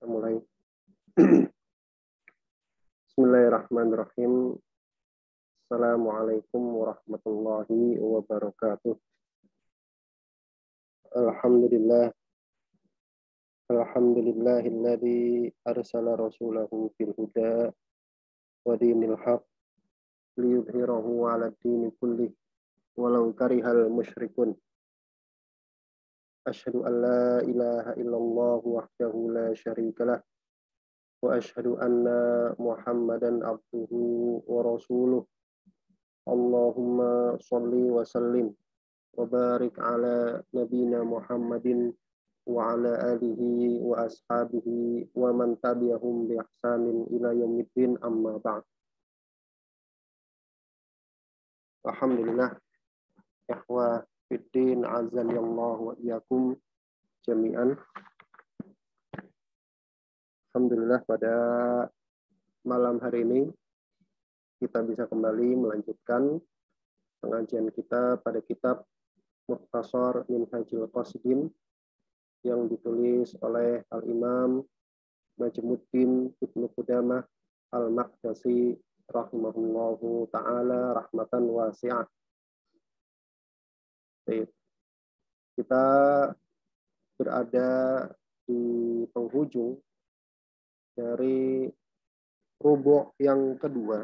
Mulai. Bismillahirrahmanirrahim. Assalamualaikum warahmatullahi wabarakatuh. Alhamdulillah. Alhamdulillahilladzi arsala rasulahu bil huda wa dinil haq liyudhhirahu 'ala ad-dini kullih walau karihal musyrikun. Asyhadu an la ilaha illallah wahdahu la syarikalah wa asyhadu anna Muhammadan abduhu wa rasuluh. Allahumma sholli wa sallim wa barik ala nabina Muhammadin wa ala alihi wa ashabihi wa man tabi'ahum bi ihsanin ila yaumiddin, amma ba'd. Alhamdulillah, ikhwah fiddin, azani Allah wa iyyakum jami'an. Alhamdulillah, pada malam hari ini kita bisa kembali melanjutkan pengajian kita pada kitab Mukhtasar Minhajul Qasidin yang ditulis oleh Al-Imam Najmuddin Ibnu Qudamah Al-Maqdisi rahimahullahu ta'ala rahmatan wasi'ah. Kita berada di penghujung dari rubu' yang kedua,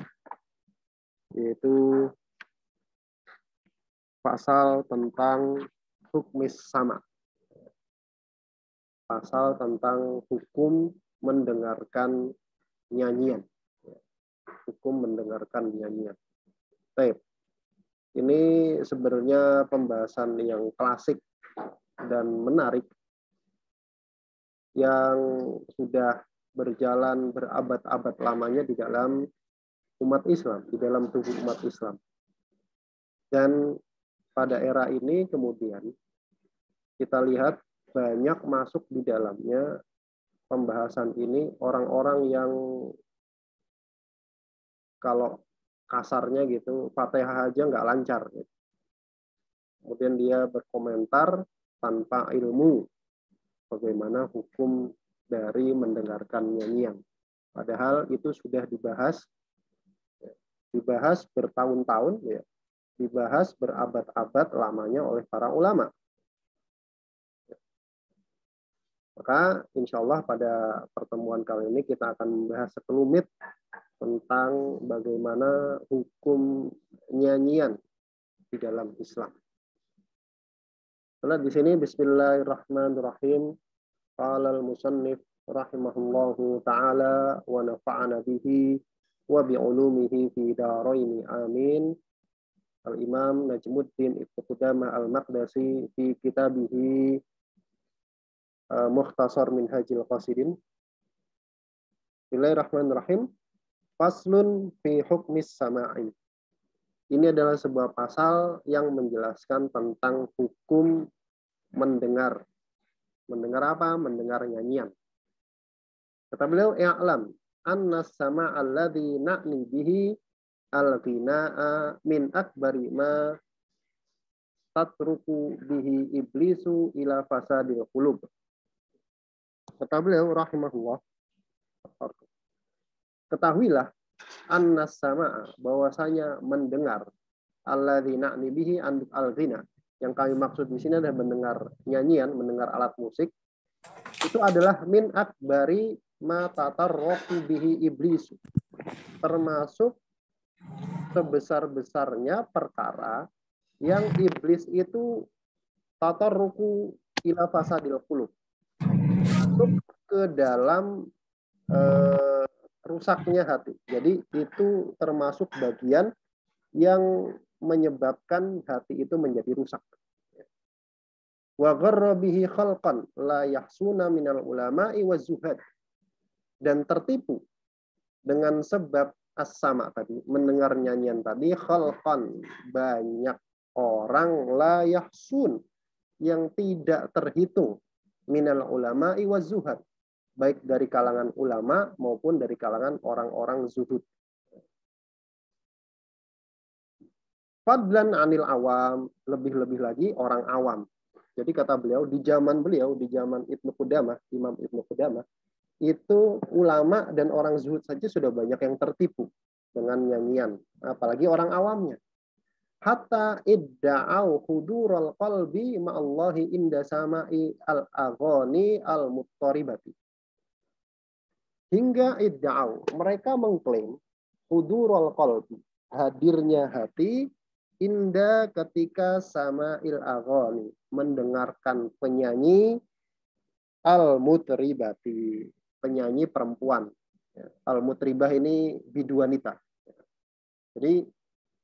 yaitu pasal tentang hukmis sama. Pasal tentang hukum mendengarkan nyanyian. Hukum mendengarkan nyanyian. Baik. Ini sebenarnya pembahasan yang klasik dan menarik yang sudah berjalan berabad-abad lamanya di dalam umat Islam, di dalam tubuh umat Islam. Dan pada era ini kemudian kita lihat banyak masuk di dalamnya pembahasan ini orang-orang yang kalau kasarnya gitu, Fatihah aja nggak lancar. Kemudian dia berkomentar tanpa ilmu bagaimana hukum dari mendengarkan nyanyian. Padahal itu sudah dibahas bertahun-tahun, ya, dibahas berabad-abad lamanya oleh para ulama. Maka insya Allah pada pertemuan kali ini kita akan membahas sekelumit tentang bagaimana hukum nyanyian di dalam Islam. Setelah di sini Bismillahirrahmanirrahim. Qala al-musannif rahimahullahu ta'ala wa nafa'ana bihi wa bi'ulumihi fi daraini amin. Al-Imam Najmuddin Ibnu Qudamah Al-Maqdisi fi kitabihi Mukhtasar Minhajul Qasidin. Bismillahirrahmanirrahim. Faslun fi hukmis sama'i. Ini adalah sebuah pasal yang menjelaskan tentang hukum mendengar. Mendengar apa? Mendengar nyanyian. Kata beliau, i'lam anna as-sama'a alladhi na'ni bihi al-ghina'a min akbari ma tatruku bihi iblisu ila fasadil qulub. Kata beliau rahimahullah, ketahuilah annas sama'a, bahwasanya mendengar, alladzi na'ni bihi al-ghina, yang kami maksud di sini adalah mendengar nyanyian, mendengar alat musik, itu adalah min akbari ma tatarraqu bihi iblis, termasuk sebesar-besarnya perkara yang iblis itu tatarruku ila fasadil qulub, masuk ke dalam rusaknya hati. Jadi itu termasuk bagian yang menyebabkan hati itu menjadi rusak. Wa gharra bihi khalqan la yahsuna minal ulama'i waz-zuhad. Dan tertipu dengan sebab as-sama tadi, mendengar nyanyian tadi, khalqan, banyak orang, la yahsun, yang tidak terhitung, minal ulama'i waz-zuhad, baik dari kalangan ulama maupun dari kalangan orang-orang zuhud. Fadlan anil awam, lebih-lebih lagi orang awam. Jadi kata beliau, di zaman Ibnu Qudamah, Imam Ibnu Qudamah, itu ulama dan orang zuhud saja sudah banyak yang tertipu dengan nyanyian, apalagi orang awamnya. Hatta idda'au hudural qalbi ma'allahi inda sama'i al-aghani al-muttaribati. Hingga idda'au, mereka mengklaim hudural qalbi, hadirnya hati, inda ketika sama'il aghani, mendengarkan penyanyi al-mutribati, penyanyi perempuan. Al-mutribah ini biduanita. Jadi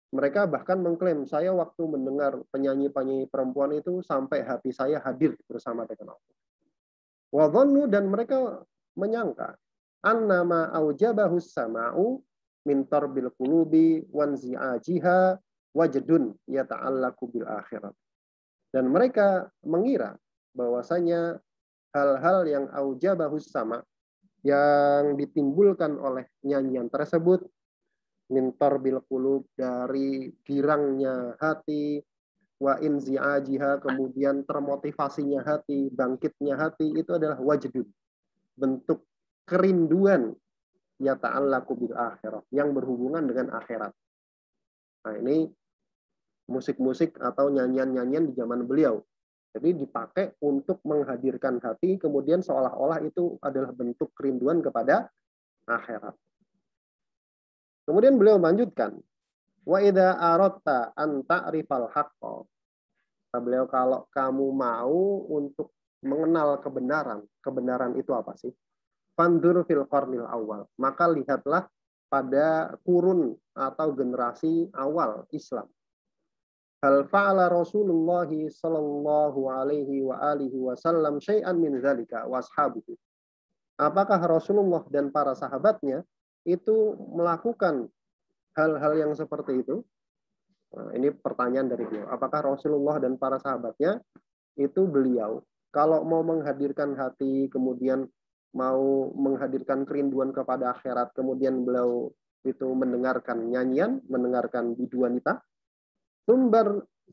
mereka bahkan mengklaim, saya waktu mendengar penyanyi-penyanyi perempuan itu sampai hati saya hadir bersama dengan Allah. Wadhannu, dan mereka menyangka annama aujabahus sama'u min tarbil qulubi wanzi'ajiha wajdun yata'allaqu bil akhirat. Dan mereka mengira bahwasanya hal-hal yang aujabahus sama, yang ditimbulkan oleh nyanyian tersebut, mintar bil qulub, dari girangnya hati, wa inzi'ajiha, kemudian termotivasinya hati, bangkitnya hati, itu adalah wajdun, bentuk kerinduan ya ta'allaqu bil akhirat, yang berhubungan dengan akhirat. Nah, ini musik-musik atau nyanyian-nyanyian di zaman beliau. Jadi dipakai untuk menghadirkan hati, kemudian seolah-olah itu adalah bentuk kerinduan kepada akhirat. Kemudian beliau melanjutkan, wa idza aradta an ta'rifal haqqa. Beliau, kalau kamu mau untuk mengenal kebenaran, kebenaran itu apa sih? Fandur fil qarnil awal. Maka lihatlah pada kurun atau generasi awal Islam. Hal fa'ala Rasulullah sallallahu alaihi wa alihi wasallam syai'an min dzalika washabuhu. Apakah Rasulullah dan para sahabatnya itu melakukan hal-hal yang seperti itu? Nah, ini pertanyaan dari beliau. Apakah Rasulullah dan para sahabatnya itu beliau kalau mau menghadirkan hati, kemudian mau menghadirkan kerinduan kepada akhirat, kemudian beliau itu mendengarkan nyanyian, mendengarkan biduanita,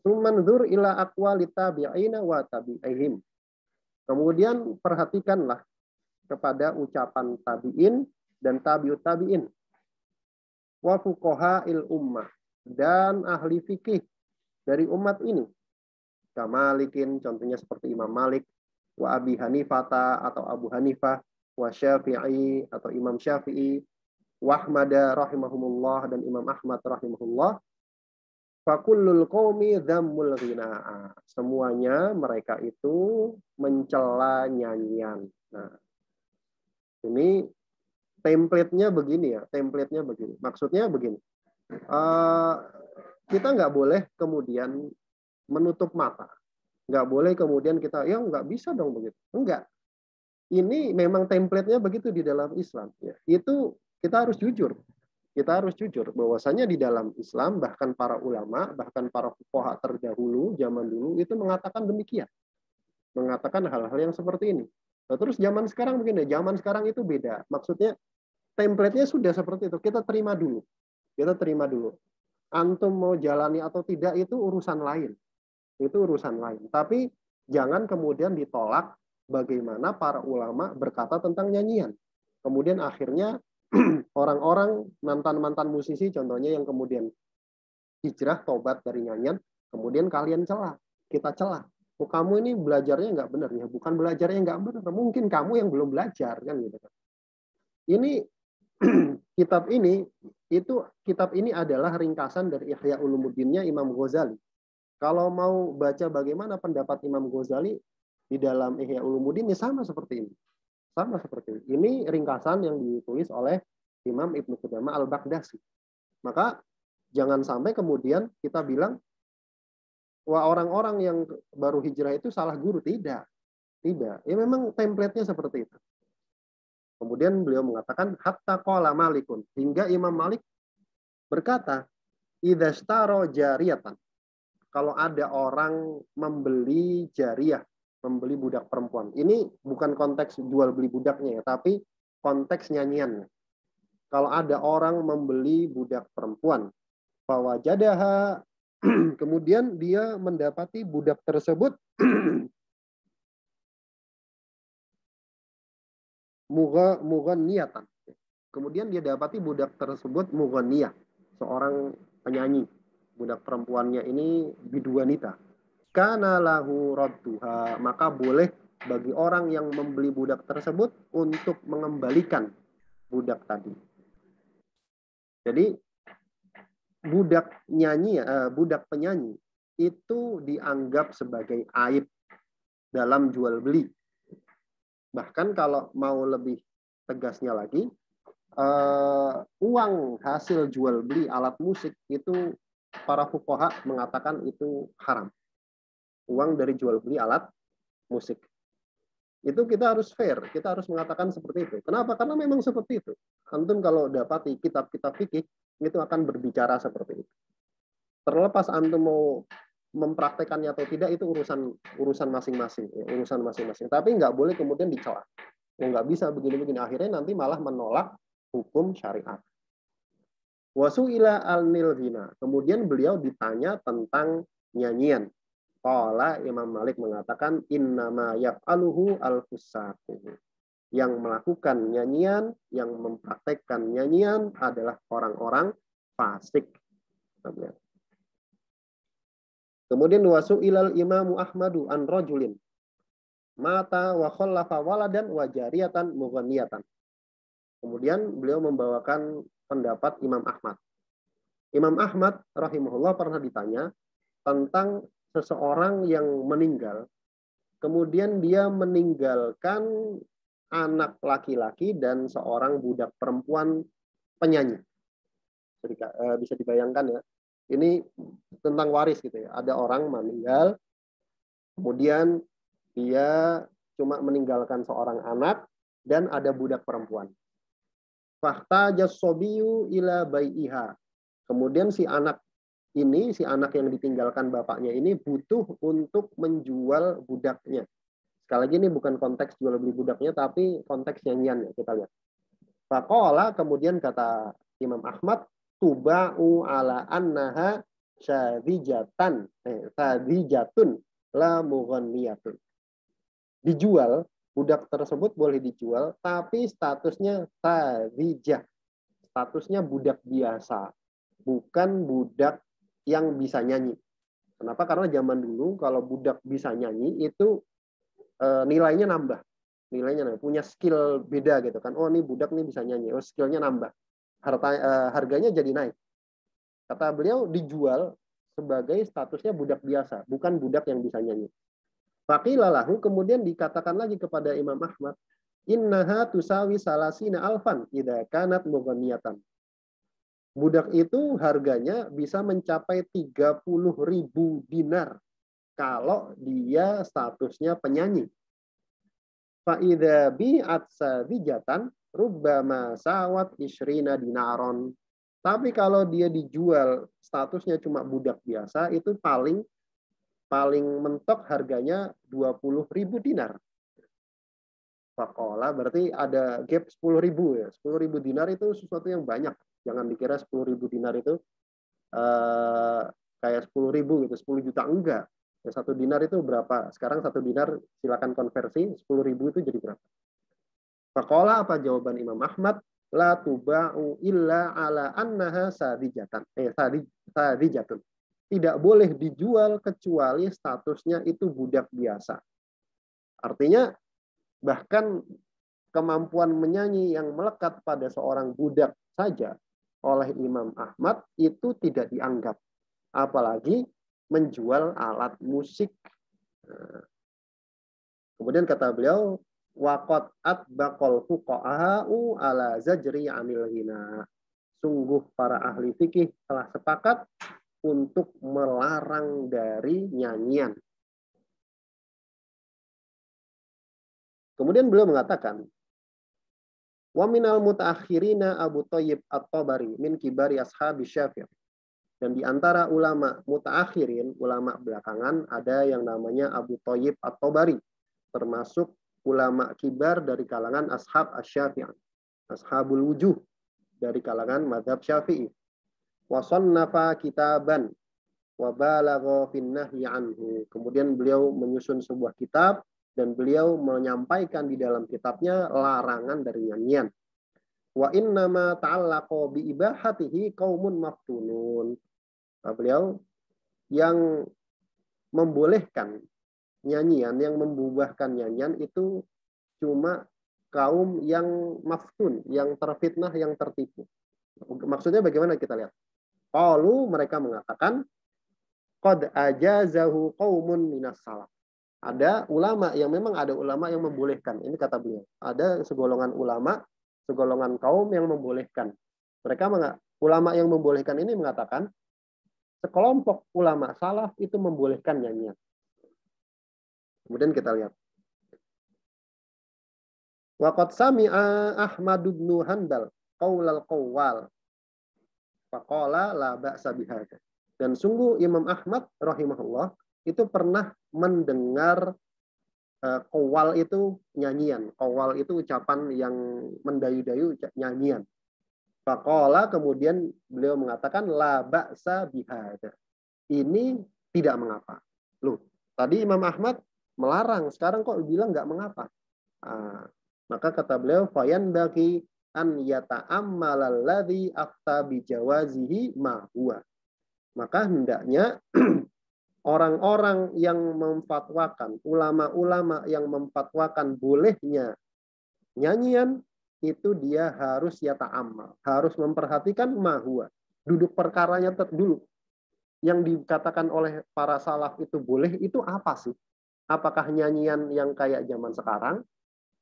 Summanzur ila aqwali tabi'ina wa tabi'ihim. Kemudian perhatikanlah kepada ucapan tabi'in dan tabi'ut tabi'in. Wa fuqaha'il ummah, dan ahli fikih dari umat ini. Kamalikin, contohnya seperti Imam Malik, wa Abi Hanifata atau Abu Hanifah, wa Syafi'i atau Imam Syafi'i, wa Ahmada rahimahumullah dan Imam Ahmad rahimahullah. Fakullul qaumi dhammul ghina'a. Semuanya mereka itu mencela nyanyian. Nah, ini template-nya begini ya, template-nya begini. Maksudnya begini, kita nggak boleh kemudian menutup mata. Nggak boleh kemudian kita, ya nggak bisa dong begitu. Enggak. Ini memang template-nya begitu di dalam Islam. Ya. Itu kita harus jujur. Kita harus jujur bahwasanya di dalam Islam, bahkan para ulama, bahkan para fuqaha terdahulu, zaman dulu, itu mengatakan demikian. Mengatakan hal-hal yang seperti ini. Nah, terus zaman sekarang begini, zaman sekarang itu beda. Maksudnya template-nya sudah seperti itu. Kita terima dulu. Kita terima dulu. Antum mau jalani atau tidak itu urusan lain. Itu urusan lain. Tapi jangan kemudian ditolak bagaimana para ulama berkata tentang nyanyian. Kemudian akhirnya orang-orang mantan-mantan musisi contohnya yang kemudian hijrah tobat dari nyanyian, kemudian kalian celah, kita celah. Oh, kamu ini belajarnya nggak benar ya, bukan belajarnya nggak benar, mungkin kamu yang belum belajar kan gitu. Ini kitab ini adalah ringkasan dari Ihya Ulumuddinnya Imam Ghazali. Kalau mau baca bagaimana pendapat Imam Ghazali di dalam Ihya Ulumuddin, sama seperti ini. Sama seperti ini. Ini ringkasan yang ditulis oleh Imam Ibnu Qudamah Al-Baghdasi. Maka jangan sampai kemudian kita bilang, wah orang-orang yang baru hijrah itu salah guru. Tidak. Tidak. Ya memang template-nya seperti itu. Kemudian beliau mengatakan, hatta qala Malikun. Hingga Imam Malik berkata, idza ishtara jariyatan. Kalau ada orang membeli jariyah, membeli budak perempuan. Ini bukan konteks jual beli budaknya ya, tapi konteks nyanyiannya. Kalau ada orang membeli budak perempuan, fawajadaha, kemudian dia mendapati budak tersebut mughanniyatan. Kemudian dia dapati budak tersebut mughanniyah, seorang penyanyi. Budak perempuannya ini biduanita. Kana lahu radduha, maka boleh bagi orang yang membeli budak tersebut untuk mengembalikan budak tadi. Jadi budak penyanyi itu dianggap sebagai aib dalam jual beli. Bahkan kalau mau lebih tegasnya lagi, uang hasil jual beli alat musik itu para fuqaha mengatakan itu haram. Uang dari jual beli alat musik. Itu kita harus fair, kita harus mengatakan seperti itu. Kenapa? Karena memang seperti itu. Antum kalau dapati kitab-kitab fikih itu akan berbicara seperti itu. Terlepas antum mau mempraktekannya atau tidak itu urusan masing-masing, ya, urusan masing-masing. Tapi nggak boleh kemudian dicela. Nggak bisa begini-begini. Akhirnya nanti malah menolak hukum syariat. Wasu'ila al-nil ghina. Kemudian beliau ditanya tentang nyanyian. Qala Imam Malik mengatakan innama yaf'aluhu al-fusaqu. Yang melakukan nyanyian, yang mempraktekkan nyanyian adalah orang-orang fasik. Kemudian wasu'ilal Imamu Ahmadu an rajulin mata wa khallafa waladan wa jariyatan mughanniyatan. Kemudian beliau membawakan pendapat Imam Ahmad. Imam Ahmad rahimahullah pernah ditanya tentang seseorang yang meninggal, kemudian dia meninggalkan anak laki-laki dan seorang budak perempuan penyanyi. Bisa dibayangkan ya, ini tentang waris gitu ya. Ada orang meninggal, kemudian dia cuma meninggalkan seorang anak dan ada budak perempuan. Fakta jasobiyu ila bai'iha. Kemudian si anak yang ditinggalkan bapaknya ini butuh untuk menjual budaknya. Sekali lagi ini bukan konteks jual beli budaknya, tapi konteks nyanyiannya. Kita lihat. Faqala, kemudian kata Imam Ahmad, tuba'u ala annaha syadijatun la mughanniyatun. Dijual, budak tersebut boleh dijual, tapi statusnya sadijah. Statusnya budak biasa, bukan budak yang bisa nyanyi. Kenapa? Karena zaman dulu kalau budak bisa nyanyi itu nilainya nambah. Punya skill beda gitu kan. Oh, ini budak nih bisa nyanyi. Oh, skillnya nambah. Harganya jadi naik. Kata beliau dijual sebagai statusnya budak biasa, bukan budak yang bisa nyanyi. Faqila lahu, kemudian dikatakan lagi kepada Imam Ahmad, innaha tusawi salasina alfan idza kanat mughanniyatan. Budak itu harganya bisa mencapai 30.000 dinar kalau dia statusnya penyanyi. Fa idza bi'at sadijatan rubbama sawat isyrina dinaron. Tapi kalau dia dijual statusnya cuma budak biasa, itu paling mentok harganya 20.000 dinar. Faqala berarti ada gap 10.000 ya. 10.000 dinar itu sesuatu yang banyak. Jangan dikira 10.000 dinar itu kayak 10.000 gitu, 10 juta enggak. Ya, 1 dinar itu berapa? Sekarang 1 dinar silakan konversi, 10.000 itu jadi berapa? Faqala, apa jawaban Imam Ahmad? La tuba'u illa ala annaha sadijatan. Sadijatun. Tidak boleh dijual kecuali statusnya itu budak biasa. Artinya bahkan kemampuan menyanyi yang melekat pada seorang budak saja oleh Imam Ahmad itu tidak dianggap. Apalagi menjual alat musik. Kemudian kata beliau, waqad atbaqal fuqaha'u ala zajri 'anil ghina. Sungguh para ahli fikih telah sepakat untuk melarang dari nyanyian. Kemudian beliau mengatakan, wa minal mutaakhirina Abu Thayyib At-Tabari min kibari ashabi Syafi'i. Dan di antara ulama mutaakhirin, ulama belakangan, ada yang namanya Abu Thayyib At-Tabari, termasuk ulama kibar dari kalangan ashab asy-Syafi'i, ashabul wujuh dari kalangan mazhab Syafi'i. Wa sannafa kitaban wa balagha fin nahyi anhu. Kemudian beliau menyusun sebuah kitab dan beliau menyampaikan di dalam kitabnya larangan dari nyanyian. Wa innama ta'allaqa bi ibahatihi qaumun maftunun. Beliau yang membolehkan nyanyian, yang membuahkan nyanyian itu cuma kaum yang maftun, yang terfitnah, yang tertipu. Maksudnya bagaimana kita lihat? Qalu, mereka mengatakan qad ajazahu qaumun minas salaf. Ada ulama yang memang ada ulama yang membolehkan. Ini kata beliau. Ada segolongan ulama, segolongan kaum yang membolehkan. Ulama yang membolehkan ini mengatakan sekelompok ulama salaf itu membolehkan nyanyian. Kemudian kita lihat. Waqad sami'a Ahmad bin Hanbal qaulal qawwal. Faqala la ba'sa bihadza. Dan sungguh Imam Ahmad rahimahullah itu pernah mendengar qawwal itu nyanyian. Qawwal itu ucapan yang mendayu-dayu, nyanyian. Faqala, kemudian beliau mengatakan la ba'sa bihadza. Ini tidak mengapa. Loh, tadi Imam Ahmad melarang, sekarang kok bilang nggak mengapa? Maka kata beliau, fayan bagi an yata'ammal alladhi afta bijawazihi ma huwa. Maka hendaknya orang-orang yang memfatwakan, ulama-ulama yang memfatwakan bolehnya nyanyian, itu dia harus yata'ammal, harus memperhatikan ma huwa. Duduk perkaranya dulu. Yang dikatakan oleh para salaf itu boleh, itu apa sih? Apakah nyanyian yang kayak zaman sekarang?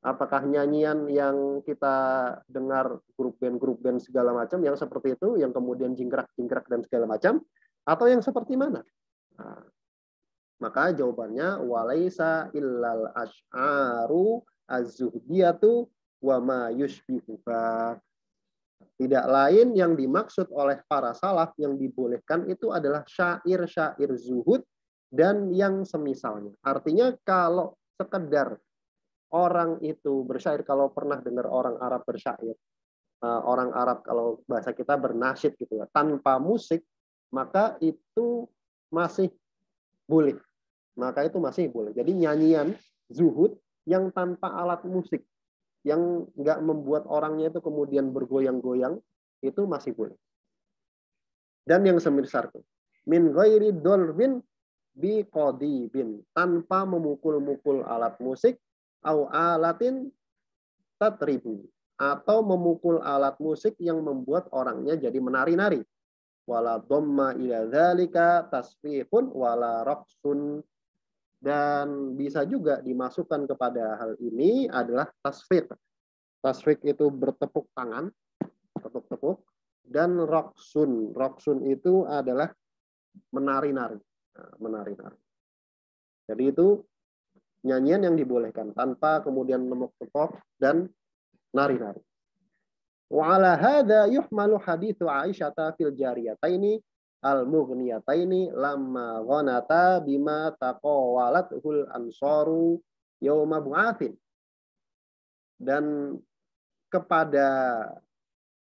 Apakah nyanyian yang kita dengar grup band segala macam yang seperti itu, yang kemudian jingkrak-jingkrak dan segala macam, atau yang seperti mana? Nah, maka jawabannya walaisa illal asy'aru az-zuhdiyatu wa ma yushbihuha. Tidak lain yang dimaksud oleh para salaf yang dibolehkan itu adalah syair-syair zuhud dan yang semisalnya. Artinya kalau sekedar orang itu bersyair, kalau pernah dengar orang Arab bersyair, orang Arab kalau bahasa kita bernasyid gitu ya, tanpa musik, maka itu masih boleh. Maka itu masih boleh. Jadi nyanyian zuhud yang tanpa alat musik, yang nggak membuat orangnya itu kemudian bergoyang-goyang, itu masih boleh. Dan yang semisal itu, min ghairi dolbin bi qadibin, tanpa memukul-mukul alat musik, au alatin tatribu, atau memukul alat musik yang membuat orangnya jadi menari-nari. Wala dhamma ila dzalika tasfihun wala raqsun. Dan bisa juga dimasukkan kepada hal ini adalah tasfih. Tasfih itu bertepuk tangan, tepuk-tepuk, dan raqsun. Raqsun itu adalah menari-nari. Menari-nari. Jadi itu nyanyian yang dibolehkan tanpa kemudian nemuk-tepuk dan nari-nari. Wa ala hadza yuhmalu haditsu Aisyah fil jariyataini al-mughniyataini lamma ghanata bima taqawalatul ansaru yauma bu'atsin. Dan kepada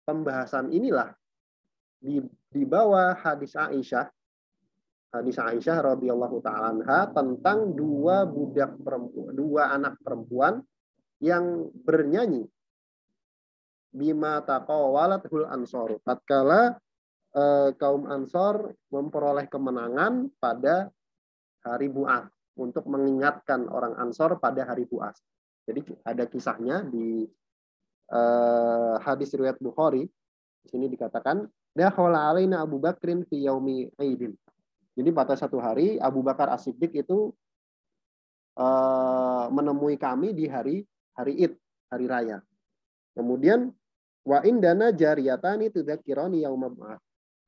pembahasan inilah dibawa hadis Aisyah radhiyallahu taala anha tentang dua anak perempuan yang bernyanyi bima taqawalatul ansor, tatkala kaum Ansor memperoleh kemenangan pada hari Bu'ats, untuk mengingatkan orang Ansor pada hari Bu'ats. Jadi ada kisahnya di hadis riwayat Bukhari. Di sini dikatakan dakhala alaina Abu Bakrin fi yaumi Aidin. Jadi pada satu hari Abu Bakar As-Siddiq itu menemui kami di hari Id, hari raya. Kemudian wa indana jariyatani tudzakirani yauma Bu'ats.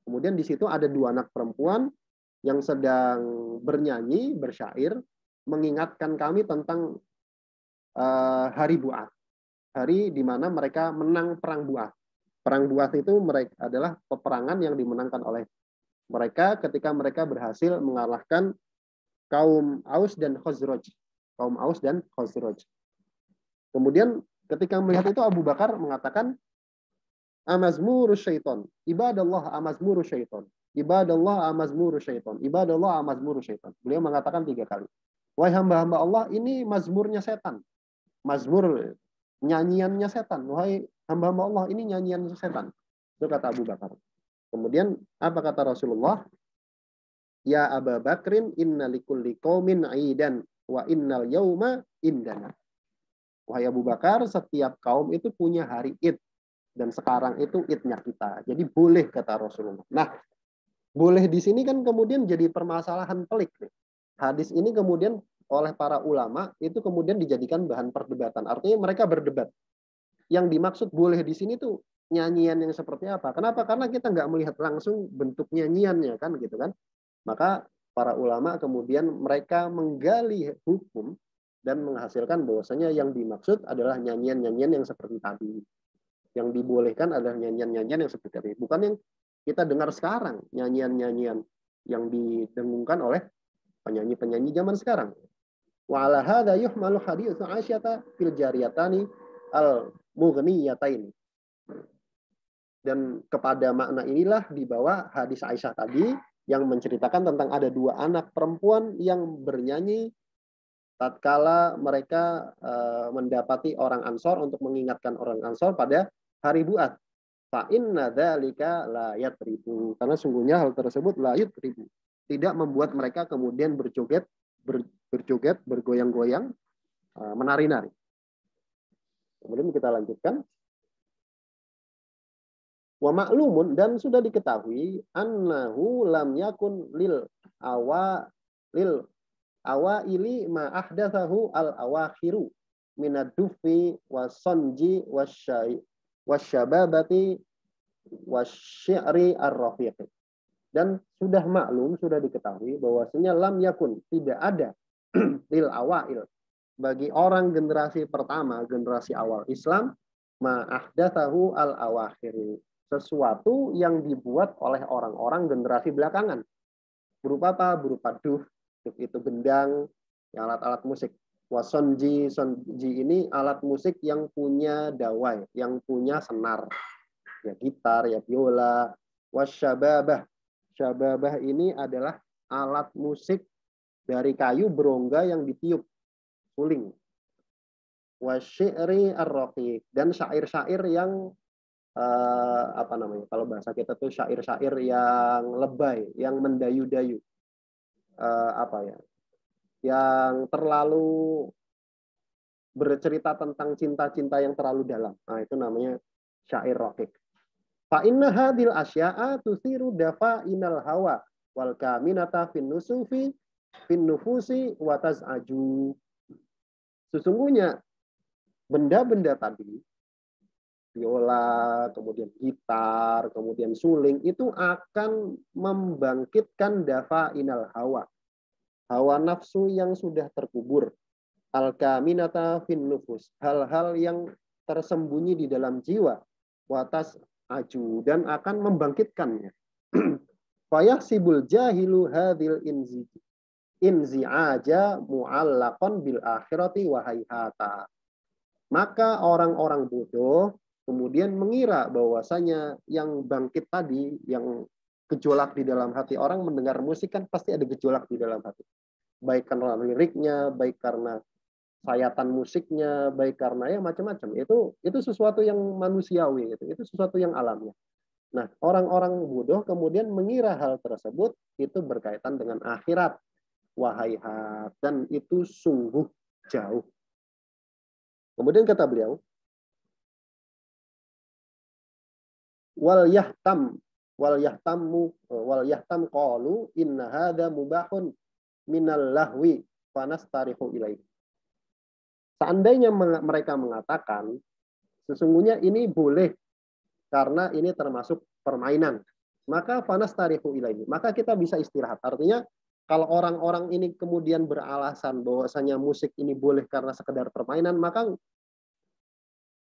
Kemudian di situ ada dua anak perempuan yang sedang bernyanyi, bersyair, mengingatkan kami tentang hari Bu'ats. Hari di mana mereka menang perang Bu'ats. Perang Bu'ats itu adalah peperangan yang dimenangkan oleh mereka ketika mereka berhasil mengalahkan kaum Aus dan Khazraj. Kaum Aus dan Khazraj. Kemudian ketika melihat itu Abu Bakar mengatakan, amazmuru syaiton, ibadallah amazmuru syaiton, ibadallah amazmuru syaiton, ibadallah amazmuru syaiton. Beliau mengatakan 3 kali. Wahai hamba-hamba Allah, ini mazmurnya setan. Mazmur, nyanyiannya setan. Wahai hamba-hamba Allah, ini nyanyian setan. Itu kata Abu Bakar. Kemudian apa kata Rasulullah? Ya Aba Bakrin inna likulli qaumin aidan wa innal yauma indana. Wahai Abu Bakar, setiap kaum itu punya hari Id. Dan sekarang itu Idnya kita. Jadi boleh, kata Rasulullah. Nah, boleh di sini kan kemudian jadi permasalahan pelik. Hadis ini kemudian oleh para ulama itu kemudian dijadikan bahan perdebatan. Artinya mereka berdebat. Yang dimaksud boleh di sini tuh nyanyian yang seperti apa? Kenapa? Karena kita nggak melihat langsung bentuk nyanyiannya kan gitu kan. Maka para ulama kemudian mereka menggali hukum dan menghasilkan bahwasanya yang dimaksud adalah nyanyian-nyanyian yang seperti tadi. Yang dibolehkan adalah nyanyian-nyanyian yang seperti tadi. Bukan yang kita dengar sekarang, nyanyian-nyanyian yang didengungkan oleh penyanyi-penyanyi zaman sekarang. Wa ala hadza yuhmalu haditsu Aisyah fil jariyatani al-mughniyataini. Dan kepada makna inilah dibawa hadis Aisyah tadi yang menceritakan tentang ada dua anak perempuan yang bernyanyi tatkala mereka mendapati orang Ansor untuk mengingatkan orang Ansor pada hari Buat. Fa inna dzalika la yatribu. Karena sungguhnya hal tersebut la yatribu. Tidak membuat mereka kemudian berjoget, bergoyang-goyang, menari-nari. Kemudian kita lanjutkan. Wa ma'lumun, dan sudah diketahui annahu lam yakun lil awaili ma ahdatsahu al awakhiru minad dufi wasonji wasyababati wasyi'ri ar-rafiq. Dan sudah maklum, sudah diketahui bahwasanya lam yakun, tidak ada lil awail, bagi orang generasi pertama, generasi awal Islam, ma ahdatsahu al awakhiru, sesuatu yang dibuat oleh orang-orang generasi belakangan. Berupa apa? Berupa duf itu gendang, alat-alat musik. Wasonji, sonji ini alat musik yang punya dawai, yang punya senar. Ya gitar, ya biola. Wasyababah. Syababah ini adalah alat musik dari kayu berongga yang ditiup, suling. Wasyi'ri ar-raqiq, dan syair-syair yang apa namanya? Kalau bahasa kita tuh syair-syair yang lebay, yang mendayu-dayu. Apa ya? Yang terlalu bercerita tentang cinta-cinta yang terlalu dalam. Nah, itu namanya syair raqiq. Fa inna hadhil asya'a tusiru dafa'inal hawa wal kaminata fin nufusi wa taz'aju. Sesungguhnya benda-benda tadi, biola, kemudian gitar, kemudian suling, itu akan membangkitkan dafa'inal hawa. Hawa nafsu yang sudah terkubur. Al-kaminata fin nufus. Hal-hal yang tersembunyi di dalam jiwa. Watas aju, dan akan membangkitkannya. Fayahsibul jahilu hadhil inzi'aja mu'allaqan bil akhirati wa hayhata. Maka orang-orang bodoh kemudian mengira bahwasanya yang bangkit tadi, yang gejolak di dalam hati, orang mendengar musik kan pasti ada gejolak di dalam hati. Baik karena liriknya, baik karena sayatan musiknya, baik karena ya macam-macam. Itu sesuatu yang manusiawi, itu sesuatu yang alamiah. Nah, orang-orang bodoh kemudian mengira hal tersebut itu berkaitan dengan akhirat. Wahaihat, dan itu sungguh jauh. Kemudian kata beliau, wal yahtam qalu inna hadza mubahun minal lahwi fanastarihu ilaihi. Seandainya mereka mengatakan sesungguhnya ini boleh karena ini termasuk permainan, maka fanastarihu ilaihi, maka kita bisa istirahat. Artinya kalau orang-orang ini kemudian beralasan bahwasanya musik ini boleh karena sekedar permainan, maka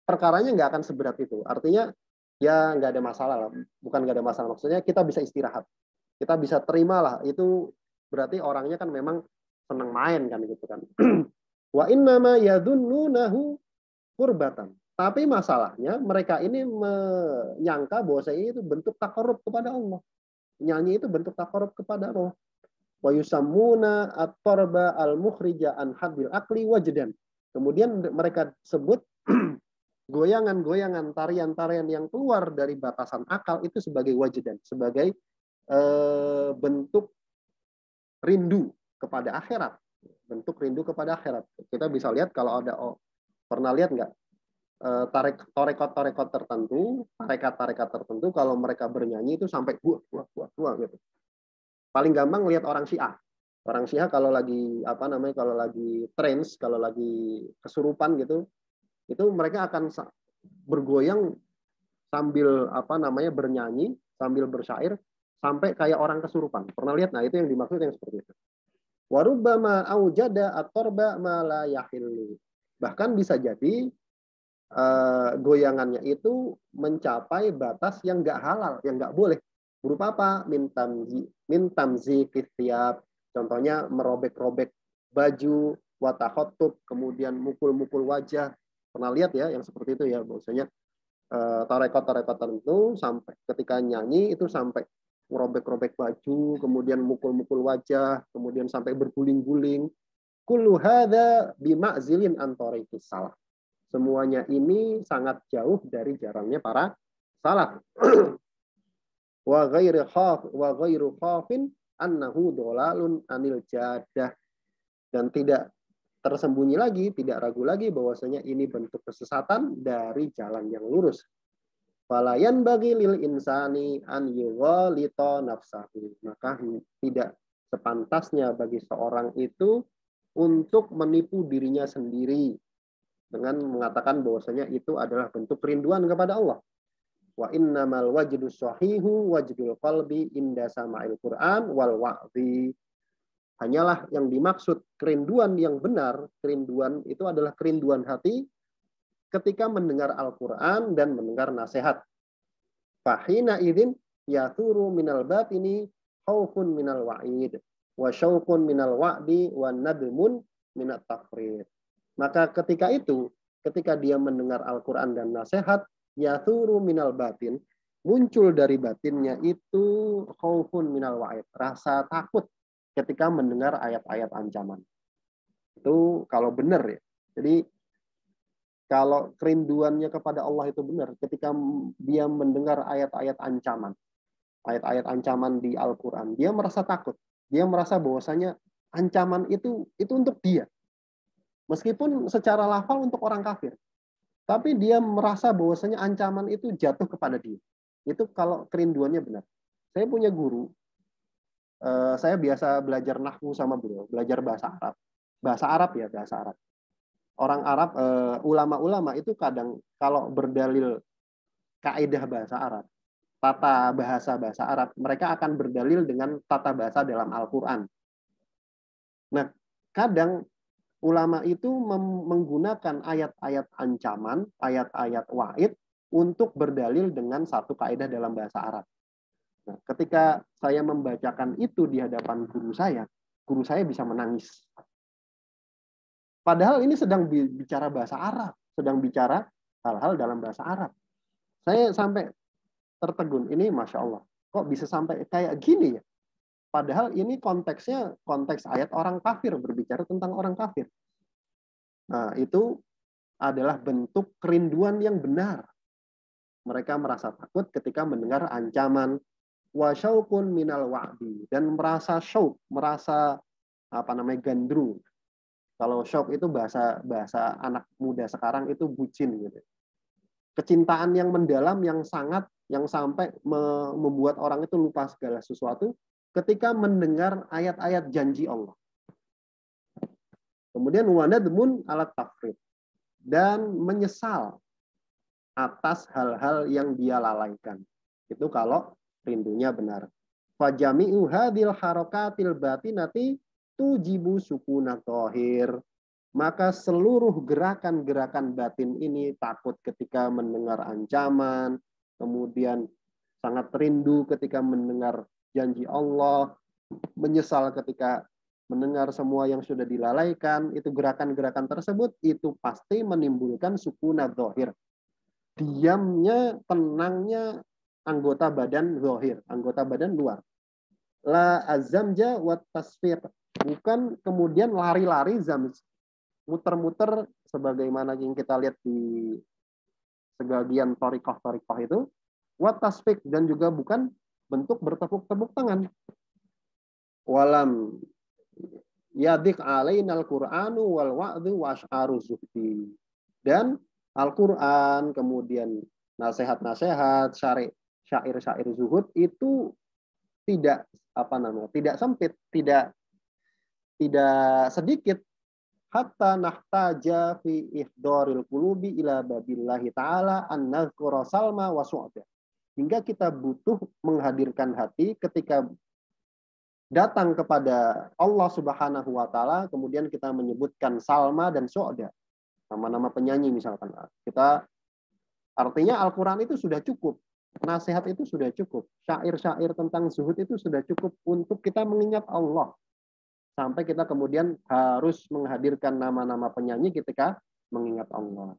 perkaranya nggak akan seberat itu. Artinya ya nggak ada masalah lah. Bukan nggak ada masalah, maksudnya kita bisa istirahat. Kita bisa terima lah. Itu berarti orangnya kan memang senang main kan gitu kan. Wa innama yadhunnunahu qurbatan. Tapi masalahnya mereka ini menyangka bahwa itu bentuk takarrub kepada Allah. Nyanyi itu bentuk takarrub kepada Allah. wa yusammuna at-tarba al-mukhrija an haddil aqli wajdan. Kemudian mereka sebut goyangan-goyangan, tarian-tarian yang keluar dari batasan akal itu sebagai wajdan, sebagai bentuk rindu kepada akhirat. Bentuk rindu kepada akhirat. Kita bisa lihat kalau ada, pernah lihat nggak, tarekat-tarekat tertentu, tarekat tertentu kalau mereka bernyanyi itu sampai buah gitu. Paling gampang lihat orang Syiah. Orang Syiah kalau lagi kalau lagi trance, kalau lagi kesurupan gitu, itu mereka akan bergoyang sambil bernyanyi, sambil bersyair sampai kayak orang kesurupan. Pernah lihat? Nah, itu yang dimaksud yang seperti itu. Warubbama aujada at-tarba ma la yahillu. Bahkan bisa jadi goyangannya itu mencapai batas yang nggak halal, yang nggak boleh. Berupa apa? Min tamzi kithiab. Contohnya merobek-robek baju, watakhotub, kemudian mukul-mukul wajah. Pernah lihat ya yang seperti itu ya, bahwasanya tarekat-tarekat tertentu sampai ketika nyanyi itu sampai merobek-robek baju, kemudian mukul-mukul wajah, kemudian sampai berguling-guling. Kullu hadza bima'zilin an tariqis salaf. Semuanya ini sangat jauh dari jalannya para salaf. Wa ghairu khafin annahu dolalun anil jadah. Dan tidak tersembunyi lagi, tidak ragu lagi bahwasanya ini bentuk kesesatan dari jalan yang lurus. Falayan bagi lil insani an yughalita nafsahu. Maka tidak sepantasnya bagi seorang itu untuk menipu dirinya sendiri dengan mengatakan bahwasanya itu adalah bentuk kerinduan kepada Allah. Wa innamal wajdu sahihu wajdul qalbi inda sama'il Qur'an wal wa'dhi. Hanyalah yang dimaksud kerinduan yang benar, kerinduan itu adalah kerinduan hati ketika mendengar Al-Qur'an dan mendengar nasihat. Fahina idzin yathuru minal batini khaufun minal wa'id wa syauqun minal wa'di wa nadmun minat tafrid. Maka ketika itu, ketika dia mendengar Al-Quran dan nasihat, yathuru minal batin, muncul dari batinnya itu khaufun minal wa'id, rasa takut ketika mendengar ayat-ayat ancaman. Itu kalau benar ya. Jadi kalau kerinduannya kepada Allah itu benar, ketika dia mendengar ayat-ayat ancaman di Al-Quran, dia merasa takut. Dia merasa bahwasanya ancaman itu untuk dia. Meskipun secara lafal untuk orang kafir. Tapi dia merasa bahwasanya ancaman itu jatuh kepada dia. Itu kalau kerinduannya benar. Saya punya guru, saya biasa belajar nahwu sama beliau, belajar bahasa Arab. Bahasa Arab. Orang Arab, ulama-ulama itu kadang kalau berdalil kaidah bahasa Arab, tata bahasa Arab, mereka akan berdalil dengan tata bahasa dalam Al-Quran. Nah, kadang ulama itu menggunakan ayat-ayat ancaman, ayat-ayat wa'id untuk berdalil dengan satu kaidah dalam bahasa Arab. Nah, ketika saya membacakan itu di hadapan guru saya bisa menangis. Padahal ini sedang bicara bahasa Arab, sedang bicara hal-hal dalam bahasa Arab. Saya sampai tertegun, ini Masya Allah, kok bisa sampai kayak gini ya? Padahal ini konteksnya konteks ayat orang kafir, berbicara tentang orang kafir. Nah, itu adalah bentuk kerinduan yang benar. Mereka merasa takut ketika mendengar ancaman, wasyaukun minal wa'di, dan merasa syauk, merasa gandrung. Kalau syauk itu bahasa anak muda sekarang itu bucin gitu. Kecintaan yang mendalam, yang sangat, yang sampai membuat orang itu lupa segala sesuatu ketika mendengar ayat-ayat janji Allah. Kemudian wanadmun alat tafrid, dan menyesal atas hal-hal yang dia lalaikan. Itu kalau rindunya benar. Fajami'u hadil harokatil batinati tujibu sukunat tohir. Maka seluruh gerakan-gerakan batin ini takut ketika mendengar ancaman, kemudian sangat rindu ketika mendengar janji Allah, menyesal ketika mendengar semua yang sudah dilalaikan. Itu gerakan-gerakan tersebut itu pasti menimbulkan sukunat zahir. Diamnya, tenangnya anggota badan zahir, anggota badan luar. La azamja wa tasfiq. Bukan kemudian lari-lari muter-muter sebagaimana yang kita lihat di sebagian torikoh itu. Wa tasfiq, dan juga bukan bentuk bertepuk-tepuk tangan. Walam yadik alainal Qur'anu wal wa'dhu wa asy'aru zuhdi. Dan Al-Qur'an, kemudian nasihat-nasihat, syair-syair zuhud itu tidak tidak sempit, tidak sedikit, hatta nahtaja fi ihdoril qulubi ila babillahi ta'ala an nazkura salma wa su'da. Hingga kita butuh menghadirkan hati ketika datang kepada Allah Subhanahu wa taala, kemudian kita menyebutkan Salma dan Su'da, nama-nama penyanyi misalkan. Kita artinya Al-Qur'an itu sudah cukup. Nasihat itu sudah cukup. Syair-syair tentang zuhud itu sudah cukup untuk kita mengingat Allah. Sampai kita kemudian harus menghadirkan nama-nama penyanyi ketika mengingat Allah.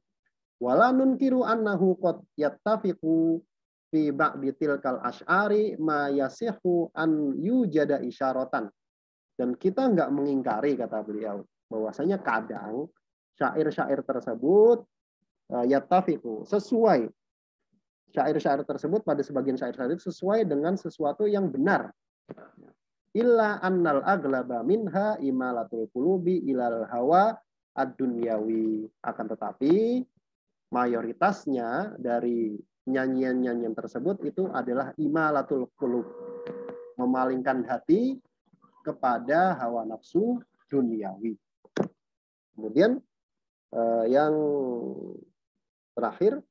Wala nunkiru annahu qad yattafiqu fi ba'di tilkal asy'ari ma yasihu an yujada isyaratan. Dan kita enggak mengingkari, kata beliau, bahwasanya kadang syair-syair tersebut yattafiqu, sesuai, syair-syair tersebut pada sebagian syair-syair sesuai dengan sesuatu yang benar. Illa annal aglaba minha imalatul qulubi ilal hawa ad-dunyawi. Akan tetapi mayoritasnya dari nyanyian-nyanyian tersebut itu adalah imalatul qulub, memalingkan hati kepada hawa nafsu duniawi. Kemudian yang terakhir,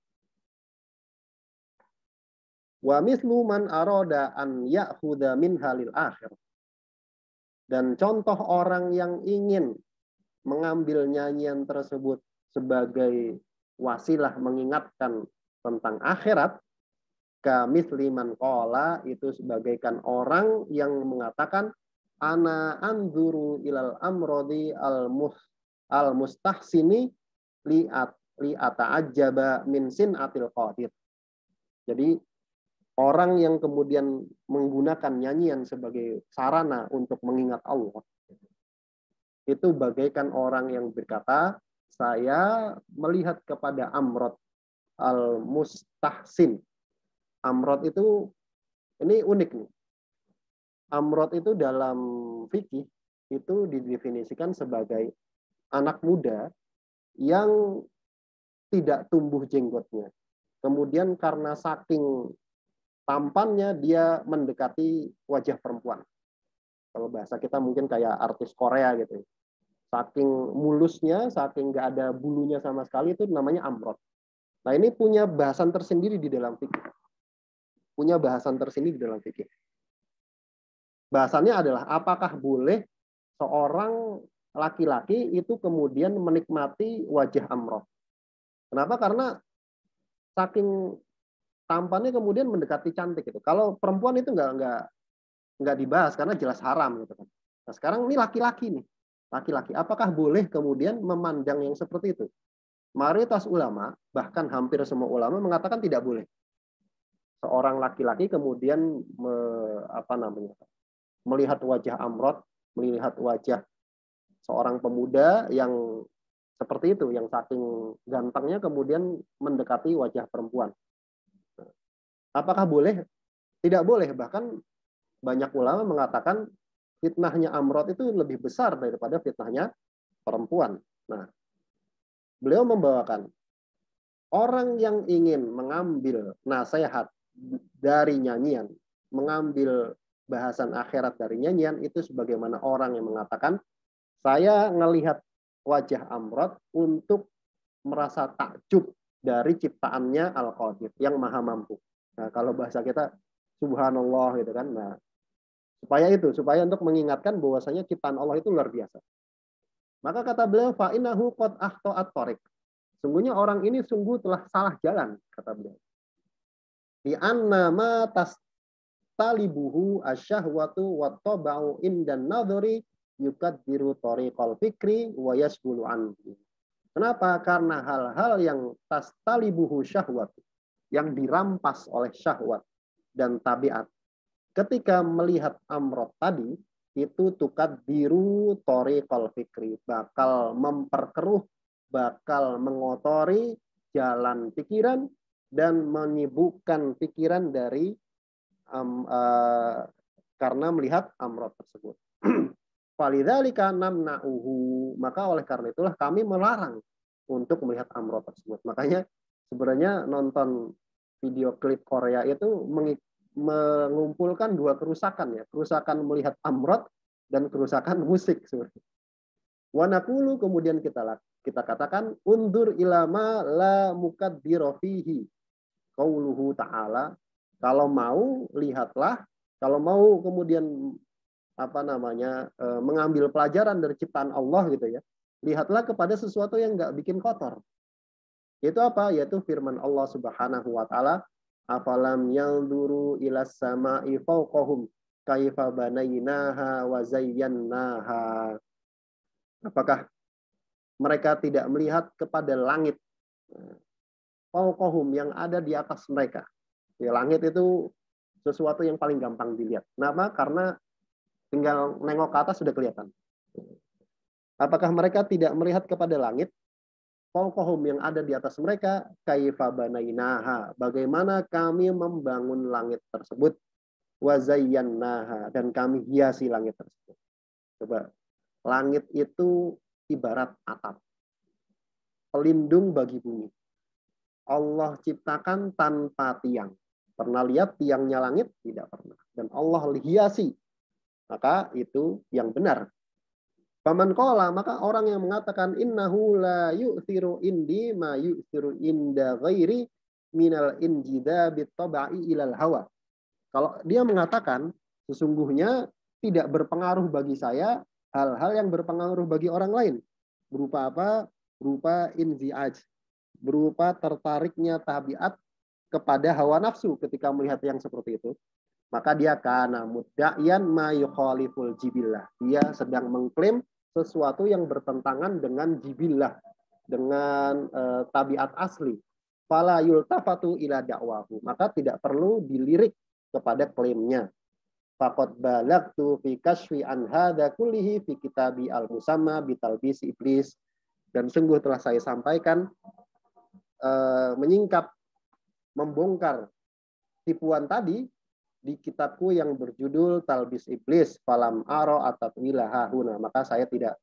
wa mithlu man arada an ya'khudha min halil akhir. Dan contoh orang yang ingin mengambil nyanyian tersebut sebagai wasilah mengingatkan tentang akhirat, kamitsli man qala, itu sebagaikan orang yang mengatakan ana anzuru ilal amrodi al mustahsini li ata'ajjaba min sinatil qadir. Jadi orang yang kemudian menggunakan nyanyian sebagai sarana untuk mengingat Allah, itu bagaikan orang yang berkata, saya melihat kepada Amrod al-Mustahsin. Amrod itu, ini unik nih. Amrod itu dalam fikih itu didefinisikan sebagai anak muda yang tidak tumbuh jenggotnya. Kemudian karena saking tampannya dia mendekati wajah perempuan. Kalau bahasa kita mungkin kayak artis Korea gitu. Saking mulusnya, saking nggak ada bulunya sama sekali, itu namanya amrod. Nah, ini punya bahasan tersendiri di dalam fikih. Punya bahasan tersendiri di dalam fikih. Bahasannya adalah apakah boleh seorang laki-laki itu kemudian menikmati wajah amrod. Kenapa? Karena saking tampannya kemudian mendekati cantik gitu. Kalau perempuan itu nggak dibahas karena jelas haram gitu kan. Nah, sekarang ini laki-laki nih. Laki-laki, apakah boleh kemudian memandang yang seperti itu? Mayoritas ulama, bahkan hampir semua ulama mengatakan tidak boleh. Seorang laki-laki kemudian melihat wajah amrod, melihat wajah seorang pemuda yang seperti itu, yang saking gantengnya kemudian mendekati wajah perempuan. Apakah boleh? Tidak boleh. Bahkan banyak ulama mengatakan fitnahnya amrod itu lebih besar daripada fitnahnya perempuan. Nah, beliau membawakan orang yang ingin mengambil nasihat dari nyanyian, mengambil bahasan akhirat dari nyanyian, itu sebagaimana orang yang mengatakan, saya ngelihat wajah amrod untuk merasa takjub dari ciptaannya Al-Qadir, yang maha mampu. Nah, kalau bahasa kita, subhanallah gitu kan. Nah, supaya untuk mengingatkan bahwasanya ciptaan Allah itu luar biasa. Maka kata beliau, fa innahu qad akhto'at thoriq. Sungguhnya orang ini sungguh telah salah jalan, kata beliau. Di anna ma tastalibuhu asyahwatu wa tabau indan nadhari yukaddiru thoriqal fikri wa yasbulu anhu. Kenapa? Karena hal-hal yang tastalibuhu syahwatu, yang dirampas oleh syahwat dan tabiat, ketika melihat amrod tadi, itu tukad biru thoriqal fikri, bakal memperkeruh, bakal mengotori jalan pikiran dan menyibukkan pikiran dari karena melihat amrod tersebut. Falidzalika namna'uhu, maka oleh karena itulah kami melarang untuk melihat amrod tersebut. Makanya sebenarnya nonton video klip Korea itu mengumpulkan dua kerusakan ya, kerusakan melihat amrod dan kerusakan musik sebenarnya. Wa naqulu, kemudian kita katakan undur ilama la muqaddiru fihi. Qauluhu ta'ala, kalau mau lihatlah, kalau mau kemudian mengambil pelajaran dari ciptaan Allah gitu ya, lihatlah kepada sesuatu yang nggak bikin kotor. Itu apa? Yaitu firman Allah Subhanahu wa taala, afalam yanzuru ilas sama'i fawqahum kaifa banainaha wa zayyannaha. Apakah mereka tidak melihat kepada langit fawqahum, yang ada di atas mereka? Ya, langit itu sesuatu yang paling gampang dilihat. Kenapa? Karena tinggal nengok ke atas sudah kelihatan. Apakah mereka tidak melihat kepada langit? Fawqahum, yang ada di atas mereka, kaifa banainaha, bagaimana kami membangun langit tersebut, wa zayyannaha, dan kami hiasi langit tersebut. Coba, langit itu ibarat atap, pelindung bagi bumi. Allah ciptakan tanpa tiang. Pernah lihat tiangnya langit? Tidak pernah. Dan Allah hiasi. Maka itu yang benar. Faman qala, maka orang yang mengatakan innahu la yu'thiru indi ma yu'thiru inda ghairi minal injida bit-tabai ilal hawa. Kalau dia mengatakan sesungguhnya tidak berpengaruh bagi saya hal-hal yang berpengaruh bagi orang lain. Berupa apa? Berupa inzi'aj. Berupa tertariknya tabiat kepada hawa nafsu ketika melihat yang seperti itu. Maka dia kana mudda'iyan ma yukhaliful jibillah. Dia sedang mengklaim sesuatu yang bertentangan dengan jibillah, dengan tabiat asli. Fala yultafatu ila da'wahu. Maka tidak perlu dilirik kepada klaimnya. Faqad balagtu fi kasfi an hadza kullihi fi kitabi al-musamma bi talbis iblis. Dan sungguh telah saya sampaikan menyingkap, membongkar tipuan tadi di kitabku yang berjudul Talbis Iblis, falam aro atatwilaha huna. Maka saya tidak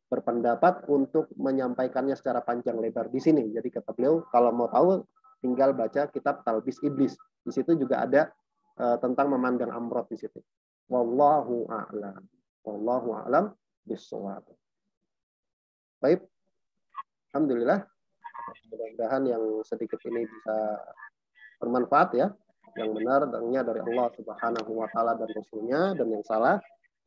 berpendapat untuk menyampaikannya secara panjang lebar di sini. Jadi kata beliau, kalau mau tahu tinggal baca kitab Talbis Iblis. Di situ juga ada tentang memandang amrod di situ. Wallahu a'lam. Wallahu a'lam bishawab. Baik. Alhamdulillah. Mudah-mudahan yang sedikit ini bisa bermanfaat ya. Yang benar datangnya dari Allah Subhanahu wa taala dan Rasulnya, dan yang salah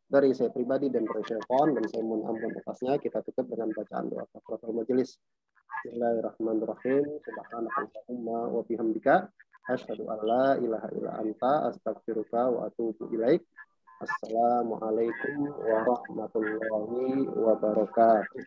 dari saya pribadi dan dari syaitan, dan saya mohon ampun atasnya. Kita tutup dengan bacaan doa kafaratul majelis. Bismillahirrahmanirrahim. Subhanakallahumma wa bihamdika asyhadu an la ilaha illa anta astaghfiruka wa atubu ilaik. Assalamualaikum warahmatullahi wabarakatuh.